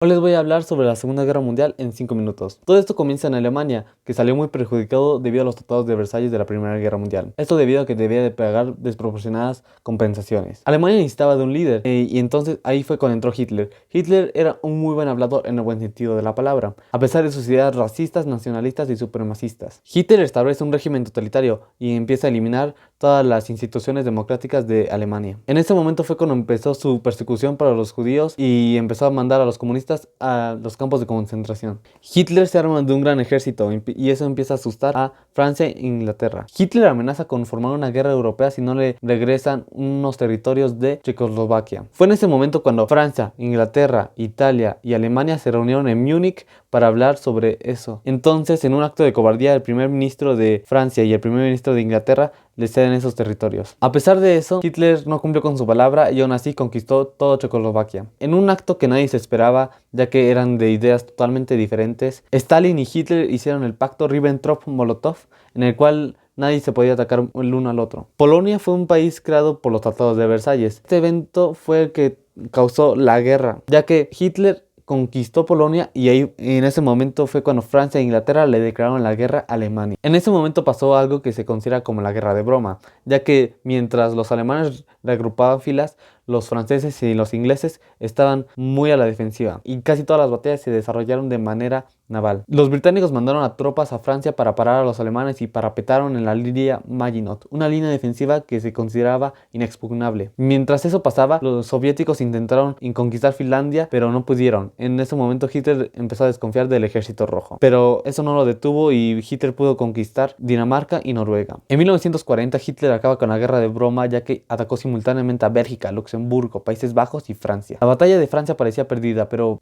Hoy les voy a hablar sobre la Segunda Guerra Mundial en 5 minutos. Todo esto comienza en Alemania, que salió muy perjudicado debido a los tratados de Versalles de la Primera Guerra Mundial. Esto debido a que debía de pagar desproporcionadas compensaciones. Alemania necesitaba de un líder, y entonces ahí fue cuando entró Hitler. Hitler era un muy buen hablador en el buen sentido de la palabra, a pesar de sus ideas racistas, nacionalistas y supremacistas. Hitler establece un régimen totalitario y empieza a eliminar todas las instituciones democráticas de Alemania. En ese momento fue cuando empezó su persecución para los judíos y empezó a mandar a los comunistas a los campos de concentración. Hitler se arma de un gran ejército y eso empieza a asustar a Francia e Inglaterra. Hitler amenaza con formar una guerra europea si no le regresan unos territorios de Checoslovaquia. Fue en ese momento cuando Francia, Inglaterra, Italia y Alemania se reunieron en Múnich para hablar sobre eso. Entonces, en un acto de cobardía, el primer ministro de Francia y el primer ministro de Inglaterra le ceden esos territorios. A pesar de eso, Hitler no cumplió con su palabra y aún así conquistó todo Checoslovaquia. En un acto que nadie se esperaba, ya que eran de ideas totalmente diferentes, Stalin y Hitler hicieron el pacto Ribbentrop-Molotov, en el cual nadie se podía atacar el uno al otro. Polonia fue un país creado por los tratados de Versalles. Este evento fue el que causó la guerra, ya que Hitler conquistó Polonia y ahí en ese momento fue cuando Francia e Inglaterra le declararon la guerra a Alemania. En ese momento pasó algo que se considera como la guerra de broma, ya que mientras los alemanes reagrupaban filas, los franceses y los ingleses estaban muy a la defensiva y casi todas las batallas se desarrollaron de manera naval. Los británicos mandaron a tropas a Francia para parar a los alemanes y parapetaron en la línea Maginot, una línea defensiva que se consideraba inexpugnable. Mientras eso pasaba, los soviéticos intentaron conquistar Finlandia, pero no pudieron. En ese momento Hitler empezó a desconfiar del ejército rojo, pero eso no lo detuvo y Hitler pudo conquistar Dinamarca y Noruega. En 1940 Hitler acaba con la guerra de broma, ya que atacó simultáneamente a Bélgica, Luxemburgo, Países Bajos y Francia. La batalla de Francia parecía perdida, pero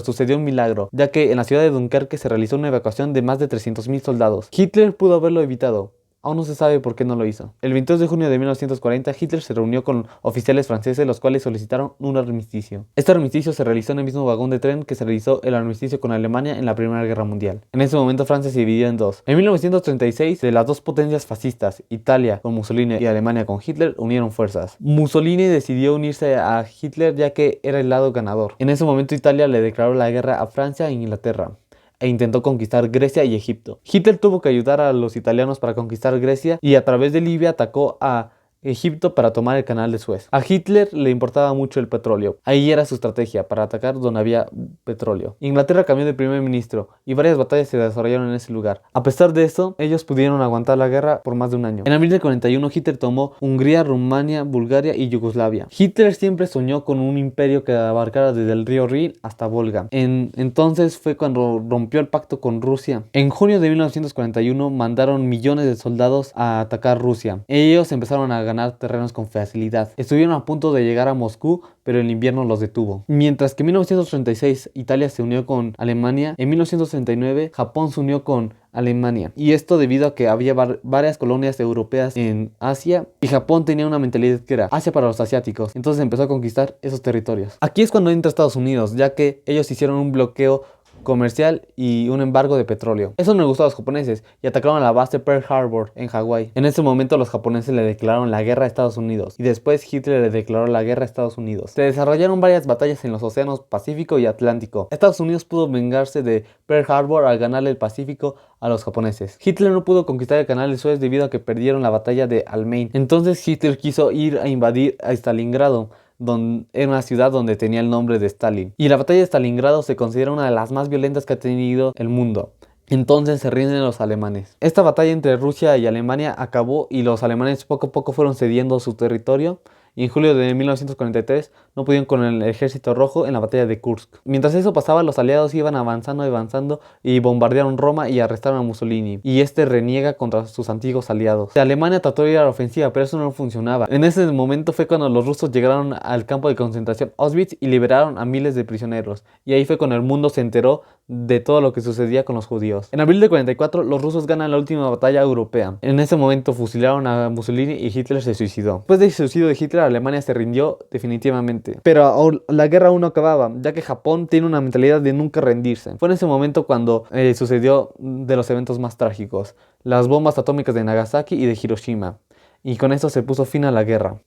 sucedió un milagro, ya que en la ciudad de Dunkerque se realizó una evacuación de más de 300.000 soldados. Hitler pudo haberlo evitado. Aún no se sabe por qué no lo hizo. El 22 de junio de 1940, Hitler se reunió con oficiales franceses, los cuales solicitaron un armisticio. Este armisticio se realizó en el mismo vagón de tren que se realizó el armisticio con Alemania en la Primera Guerra Mundial. En ese momento Francia se dividió en dos. En 1936, de las dos potencias fascistas, Italia con Mussolini y Alemania con Hitler, unieron fuerzas. Mussolini decidió unirse a Hitler ya que era el lado ganador. En ese momento Italia le declaró la guerra a Francia e Inglaterra e intentó conquistar Grecia y Egipto. Hitler tuvo que ayudar a los italianos para conquistar Grecia y a través de Libia atacó a Egipto para tomar el canal de Suez. A Hitler le importaba mucho el petróleo. Ahí era su estrategia, para atacar donde había petróleo. Inglaterra cambió de primer ministro y varias batallas se desarrollaron en ese lugar. A pesar de eso, ellos pudieron aguantar la guerra por más de un año. En abril del 41, Hitler tomó Hungría, Rumania, Bulgaria y Yugoslavia. Hitler siempre soñó con un imperio que abarcara desde el río Rin hasta Volga. Entonces fue cuando rompió el pacto con Rusia. En junio de 1941 mandaron millones de soldados a atacar Rusia. Ellos empezaron a ganar terrenos con facilidad. Estuvieron a punto de llegar a Moscú, pero el invierno los detuvo. Mientras que en 1936 Italia se unió con Alemania, en 1939 Japón se unió con Alemania. Y esto debido a que había varias colonias europeas en Asia y Japón tenía una mentalidad que era Asia para los asiáticos. Entonces empezó a conquistar esos territorios. Aquí es cuando entra Estados Unidos, ya que ellos hicieron un bloqueo comercial y un embargo de petróleo. Eso no le gustó a los japoneses y atacaron a la base Pearl Harbor en Hawái. En ese momento los japoneses le declararon la guerra a Estados Unidos y después Hitler le declaró la guerra a Estados Unidos. Se desarrollaron varias batallas en los océanos Pacífico y Atlántico. Estados Unidos pudo vengarse de Pearl Harbor al ganarle el Pacífico a los japoneses. Hitler no pudo conquistar el canal de Suez debido a que perdieron la batalla de Almain. Entonces Hitler quiso ir a invadir a Stalingrado, era una ciudad donde tenía el nombre de Stalin. Y la batalla de Stalingrado se considera una de las más violentas que ha tenido el mundo. Entonces se rinden los alemanes. Esta batalla entre Rusia y Alemania acabó y los alemanes poco a poco fueron cediendo su territorio. Y en julio de 1943 no pudieron con el ejército rojo en la batalla de Kursk. Mientras eso pasaba, los aliados iban avanzando y bombardearon Roma y arrestaron a Mussolini. Y este reniega contra sus antiguos aliados. Alemania trató de ir a la ofensiva, pero eso no funcionaba. En ese momento fue cuando los rusos llegaron al campo de concentración Auschwitz y liberaron a miles de prisioneros. Y ahí fue cuando el mundo se enteró de todo lo que sucedía con los judíos. En abril de 44 los rusos ganan la última batalla europea. En ese momento fusilaron a Mussolini y Hitler se suicidó. Después del suicidio de Hitler, Alemania se rindió definitivamente. Pero la guerra aún no acababa, ya que Japón tiene una mentalidad de nunca rendirse. Fue en ese momento cuando sucedió de los eventos más trágicos, las bombas atómicas de Nagasaki y de Hiroshima. Y con eso se puso fin a la guerra.